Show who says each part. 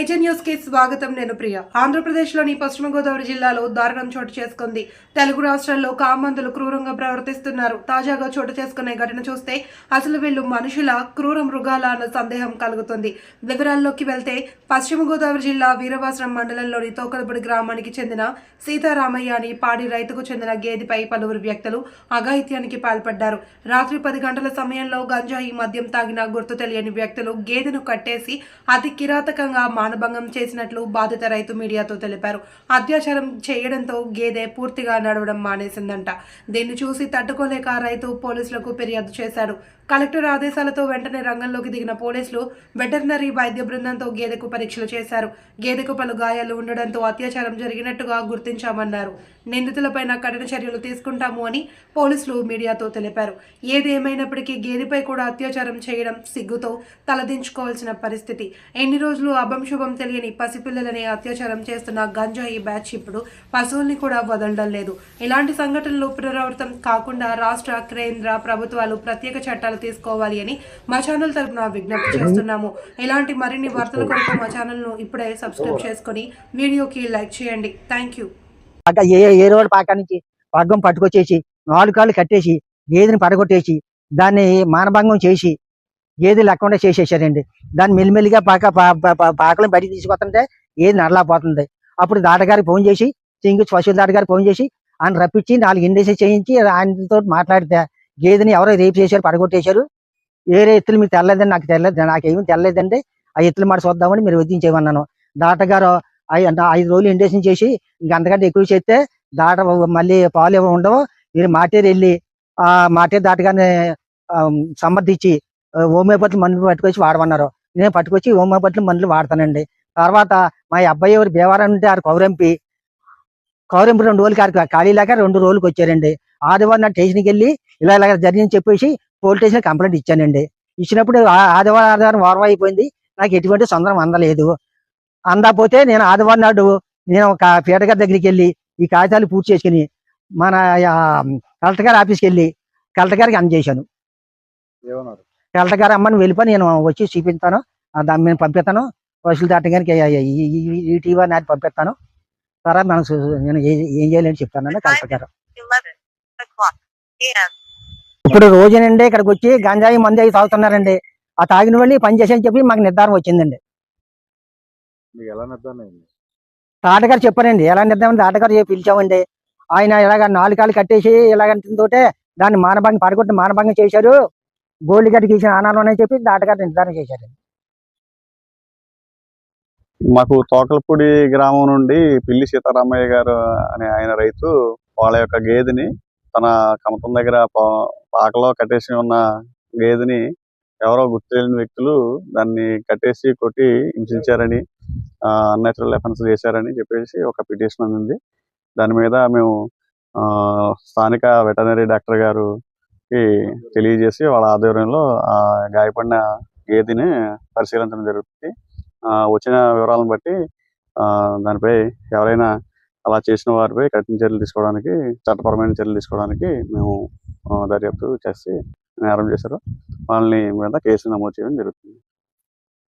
Speaker 1: ఏజెన్ news కి స్వాగతం. నేను ప్రియ. ఆంధ్రప్రదేశ్లోని పశ్చిమ గోదావరి జిల్లాలో దారుణం చోటు చేసుకుంది. తెలుగు రాష్ట్రాల్లో కామందులు క్రూరంగా ప్రవర్తిస్తున్నారు. తాజాగా చోటు చేసుకునే ఘటన చూస్తే అసలు వీళ్ళు మనుషుల క్రూర మృగాల అన్న సందేహం కలుగుతుంది. వివరాల్లోకి వెళ్తే పశ్చిమ గోదావరి జిల్లా వీరవాసరం మండలంలోని తోకలపూడి గ్రామానికి చెందిన సీతారామయ్య అని పాడి రైతుకు చెందిన గేదెపై పలువురు వ్యక్తులు అఘాయిత్యానికి పాల్పడ్డారు. రాత్రి 10 గంటల సమయంలో గంజాయి మద్యం తాగిన గుర్తు తెలియని వ్యక్తులు గేదెను కట్టేసి అతి కిరాతకంగా మానభంగం చేసినట్లు బాధిత రైతు మీడియాతో తెలిపారు. అత్యాచారం చేయడంతో గేదె పూర్తిగా నడవడం మానేసిందంట. దీన్ని చూసి తట్టుకోలేక రైతు పోలీసులకు ఫిర్యాదు చేశాడు. కలెక్టర్ ఆదేశాలతో వెంటనే రంగంలోకి దిగిన పోలీసులు వెటర్నరీ వైద్య బృందంతో గేదెకు పరీక్షలు చేశారు. గేదెకు పలు గాయాలు ఉండడంతో అత్యాచారం జరిగినట్టుగా గుర్తించామన్నారు. నిందితులపైన కఠిన చర్యలు తీసుకుంటాము అని పోలీసులు మీడియాతో తెలిపారు. ఏదేమైనప్పటికీ గేదెపై కూడా అత్యాచారం చేయడం సిగ్గుతో తలదించుకోవాల్సిన పరిస్థితి. ఎన్ని రోజులు అభంశుభం తెలియని పసిపిల్లలని అత్యాచారం చేస్తున్న గంజాయి బ్యాచ్ ఇప్పుడు పశువుల్ని కూడా వదలడం లేదు. ఇలాంటి సంఘటనలు పునరావృతం కాకుండా రాష్ట్ర కేంద్ర ప్రభుత్వాలు ప్రత్యేక చట్టాలు తీసుకోవాలి అని మా ఛానల్ తరపున విజ్ఞప్తి చేస్తున్నాము. ఇలాంటి మరిన్ని వార్తల కొరకు మా ఛానల్ ను ఇప్పుడే సబ్స్క్రైబ్ చేసుకుని వీడియోకి లైక్ చేయండి. Thank you.
Speaker 2: ఏ రోడ్డు పాక నుంచి పగ్గం పట్టుకొచ్చేసి 4 కాళ్ళు కట్టేసి గేదెని పడగొట్టేసి దాన్ని మానభంగం చేసి గేదె లేకుండా చేసేసారండి. దాన్ని మెల్లిమెల్లిగా పాకలను బయటికి తీసుకొస్తుంటే ఏది నడలేకపోతుంది. అప్పుడు దాటగారికి ఫోన్ చేసి పశువుల దాటగారికి ఫోన్ చేసి ఆయన రప్పించి 4 ఇండేసి చేయించి ఆయనతో మాట్లాడితే గేదెని ఎవరో రేపు చేశారు, పడగొట్టేశారు. వేరే ఎత్తులు మీకు తెల్లలేదని నాకు తెలియదు, నాకేమీ తెలియలేదండి. ఆ ఎత్తులు మాట చూద్దామని మీరు వదిలించేమన్నాను. దాటగారు 5 రోజులు ఇండేషన్ చేసి ఇంకంతకంటే ఎక్కువ చేస్తే దాట మళ్ళీ పాలు ఉండవు, మీరు మాటేరు వెళ్ళి ఆ మాటేరు దాటగానే సమర్థించి హోమియోపతి మందులు పట్టుకొచ్చి వాడమన్నారు. నేను పట్టుకొచ్చి హోమియోపతి మందులు వాడతానండి. తర్వాత మా అబ్బాయి ఎవరు బేవారం ఉంటే ఆరు కౌరెంపి 2 రోజులకి ఖాళీ లేక 2 రోజులకి వచ్చారండి. ఆదివారం నా స్టేషన్కి వెళ్ళి ఇలా జరిగిందని చెప్పేసి పోలీస్ స్టేషన్ కంప్లైంట్ ఇచ్చానండి. ఇచ్చినప్పుడు ఆదివారం వారం అయిపోయింది, నాకు ఎటువంటి సందర్భం అందలేదు. అందకపోతే నేను ఆదివారం నాడు నేను ఒక పీట గారి దగ్గరికి వెళ్ళి ఈ కాగితాలు పూర్తి చేసుకుని మన కలెక్టర్ గారి ఆఫీస్కి వెళ్ళి కలెక్టర్ గారికి అందజేశాను. కలెక్టర్ గారు అమ్మని వెళ్ళిపోయి నేను వచ్చి చూపిస్తాను, దాన్ని నేను పంపిస్తాను, పశువుల దాట గారికి ఈటీవీ నాటి పంపిస్తాను. తర్వాత నేను ఏం చేయాలని చెప్తాను కలెక్టర్ గారు. ఇప్పుడు రోజునండి ఇక్కడికి వచ్చి గంజాయి మంది అవి తాగుతున్నారండి. ఆ తాగిన వాళ్ళు పని చేసేని చెప్పి మాకు నిర్ధారణ వచ్చిందండి. తాటగారు చెప్పారండి. ఎలా నిర్ధారణ తాటగారు పిలిచామండి. ఆయన ఇలాగ 4 కాళ్ళు కట్టేసి ఇలాగంటే దాన్ని మానభంగం పడగొట్టి మానభంగం చేశారు, గోల్డ్ గడ్డికి ఇచ్చిన ఆనాలు అని చెప్పి తాటగారు నిర్ధారణ చేశారండి.
Speaker 3: మాకు తోకలపూడి గ్రామం నుండి పిల్లి సీతారామయ్య గారు అనే ఆయన రైతు వాళ్ళ యొక్క గేదెని తన కమతం దగ్గర పాకలో కట్టేసి ఉన్న గేదెని ఎవరో గుర్తు తెలియని వ్యక్తులు దాన్ని కట్టేసి కొట్టి హింసించారని, అన్యాచురల్ ఎఫెన్స్ చేశారని చెప్పేసి ఒక పిటిషన్ ఉంది. దాని మీద మేము స్థానిక వెటర్నరీ డాక్టర్ గారికి తెలియజేసి వాళ్ళ ఆధ్వర్యంలో ఆ గాయపడిన గేదెని పరిశీలించడం జరుగుతుంది. వచ్చిన వివరాలను బట్టి దానిపై ఎవరైనా అలా చేసిన వారిపై కఠిన చర్యలు తీసుకోవడానికి, చట్టపరమైన చర్యలు తీసుకోవడానికి మేము దర్యాప్తు చేసి నేరం చేశారు వాళ్ళని మీద కేసు నమోదు చేయడం జరుగుతుంది.